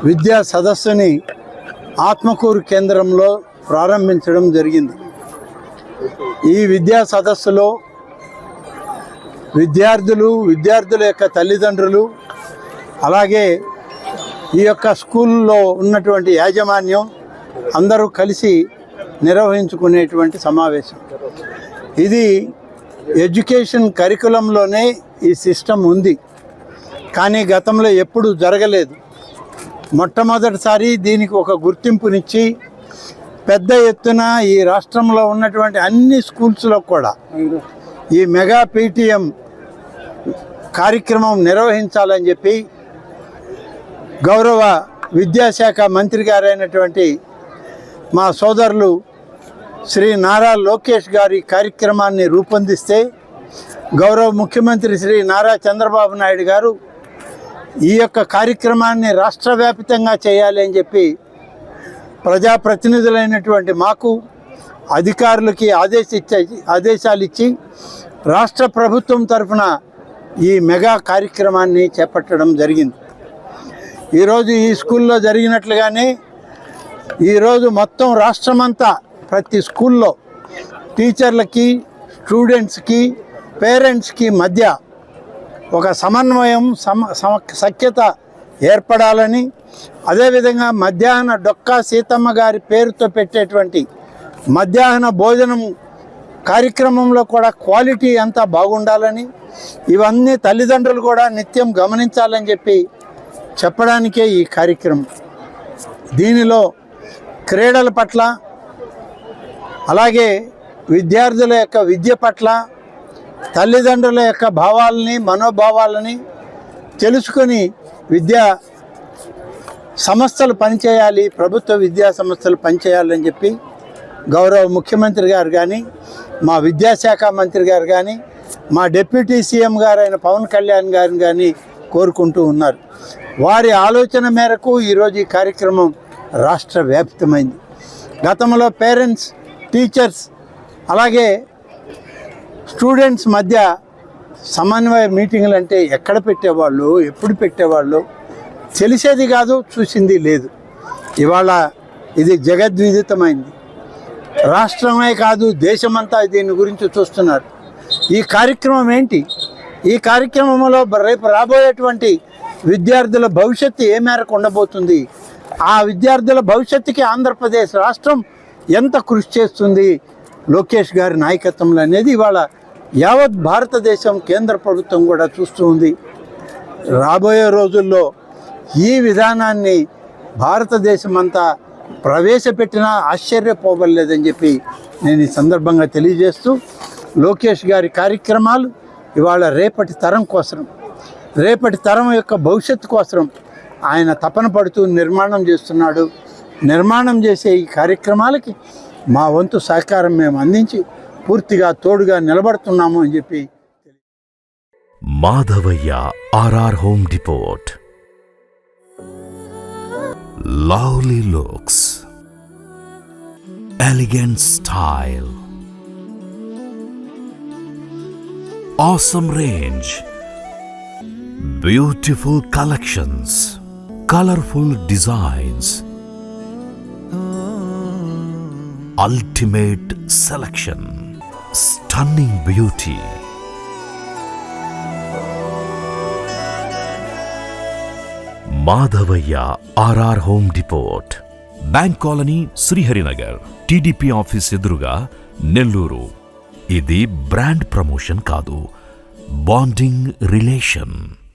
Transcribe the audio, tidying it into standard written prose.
విద్యా సదస్సుని ఆత్మకూరు కేంద్రంలో ప్రారంభించడం జరిగింది. ఈ విద్యా సదస్సులో విద్యార్థుల యొక్క తల్లిదండ్రులు, అలాగే ఈ యొక్క స్కూల్లో ఉన్నటువంటి యాజమాన్యం అందరూ కలిసి నిర్వహించుకునేటువంటి సమావేశం. ఇది ఎడ్యుకేషన్ కరికులంలోనే ఈ సిస్టమ్ ఉంది, కానీ గతంలో ఎప్పుడూ జరగలేదు. మొట్టమొదటిసారి దీనికి ఒక గుర్తింపునిచ్చి పెద్ద ఎత్తున ఈ రాష్ట్రంలో ఉన్నటువంటి అన్ని స్కూల్స్లో కూడా ఈ మెగా పీటీఎం కార్యక్రమం నిర్వహించాలని చెప్పి గౌరవ విద్యాశాఖ మంత్రి గారైనటువంటి మా సోదరులు శ్రీ నారా లోకేష్ గారి కార్యక్రమాన్ని రూపొందిస్తే గౌరవ ముఖ్యమంత్రి శ్రీ నారా చంద్రబాబు నాయుడు గారు ఈ యొక్క కార్యక్రమాన్ని రాష్ట్ర వ్యాప్తంగా చేయాలి అని చెప్పి ప్రజాప్రతినిధులైనటువంటి మాకు అధికారులకి ఆదేశాలు ఇచ్చి రాష్ట్ర ప్రభుత్వం తరఫున ఈ మెగా కార్యక్రమాన్ని చేపట్టడం జరిగింది. ఈరోజు ఈ స్కూల్లో జరిగినట్లుగానే ఈరోజు మొత్తం రాష్ట్రమంతా ప్రతి స్కూల్లో టీచర్లకి, స్టూడెంట్స్కి, పేరెంట్స్కి మధ్య ఒక సమన్వయం, సఖ్యత ఏర్పడాలని, అదేవిధంగా మధ్యాహ్న డొక్కా సీతమ్మ గారి పేరుతో పెట్టేటువంటి మధ్యాహ్న భోజనం కార్యక్రమంలో కూడా క్వాలిటీ అంతా బాగుండాలని, ఇవన్నీ తల్లిదండ్రులు కూడా నిత్యం గమనించాలని చెప్పి చెప్పడానికే ఈ కార్యక్రమం. దీనిలో క్రీడల పట్ల, అలాగే విద్యార్థుల యొక్క విద్య పట్ల, తల్లిదండ్రుల యొక్క భావాలని, మనోభావాలని తెలుసుకొని విద్యా సంస్థలు పనిచేయాలి, ప్రభుత్వ విద్యా సంస్థలు పనిచేయాలని చెప్పి గౌరవ ముఖ్యమంత్రి గారు కానీ, మా విద్యాశాఖ మంత్రి గారు కానీ, మా డిప్యూటీ సీఎం గారైన పవన్ కళ్యాణ్ గారిని కానీ కోరుకుంటూ ఉన్నారు. వారి ఆలోచన మేరకు ఈరోజు ఈ కార్యక్రమం రాష్ట్ర వ్యాప్తమైంది. గతంలో పేరెంట్స్, టీచర్స్, అలాగే స్టూడెంట్స్ మధ్య సమన్వయ మీటింగులు అంటే ఎక్కడ పెట్టేవాళ్ళు, ఎప్పుడు పెట్టేవాళ్ళు తెలిసేది కాదు, చూసింది లేదు. ఇవాళ ఇది జగద్విదితమైంది. రాష్ట్రమే కాదు, దేశమంతా దీని గురించి చూస్తున్నారు. ఈ కార్యక్రమం ఏంటి? ఈ కార్యక్రమంలో రేపు రాబోయేటువంటి విద్యార్థుల భవిష్యత్తు ఏ మేరకు ఉండబోతుంది, ఆ విద్యార్థుల భవిష్యత్తుకి ఆంధ్రప్రదేశ్ రాష్ట్రం ఎంత కృషి చేస్తుంది లోకేష్ గారి నాయకత్వంలో అనేది ఇవాళ యావత్ భారతదేశం, కేంద్ర ప్రభుత్వం కూడా చూస్తూ ఉంది. రాబోయే రోజుల్లో ఈ విధానాన్ని భారతదేశం అంతా ప్రవేశపెట్టినా ఆశ్చర్యపోవలేదని చెప్పి నేను ఈ సందర్భంగా తెలియజేస్తూ, లోకేష్ గారి కార్యక్రమాలు ఇవాళ రేపటి తరం కోసం, రేపటి తరం యొక్క భవిష్యత్తు కోసం ఆయన తపన పడుతూ నిర్మాణం చేస్తున్నాడు. నిర్మాణం చేసే ఈ కార్యక్రమాలకి మా వంతు సహకారం మేము అందించి పూర్తిగా తోడుగా నిలబడుతున్నాము అని చెప్పి. Madhavayya RR home depot. Lovely looks, elegant style, awesome range, beautiful collections, colorful designs, ultimate selection, stunning beauty. Madhavayya RR home depot, bank colony, Sriharinagar, TDP office ఎదురుగా, నెల్లూరు. ఇది బ్రాండ్ ప్రమోషన్ కాదు, బాండింగ్ రిలేషన్.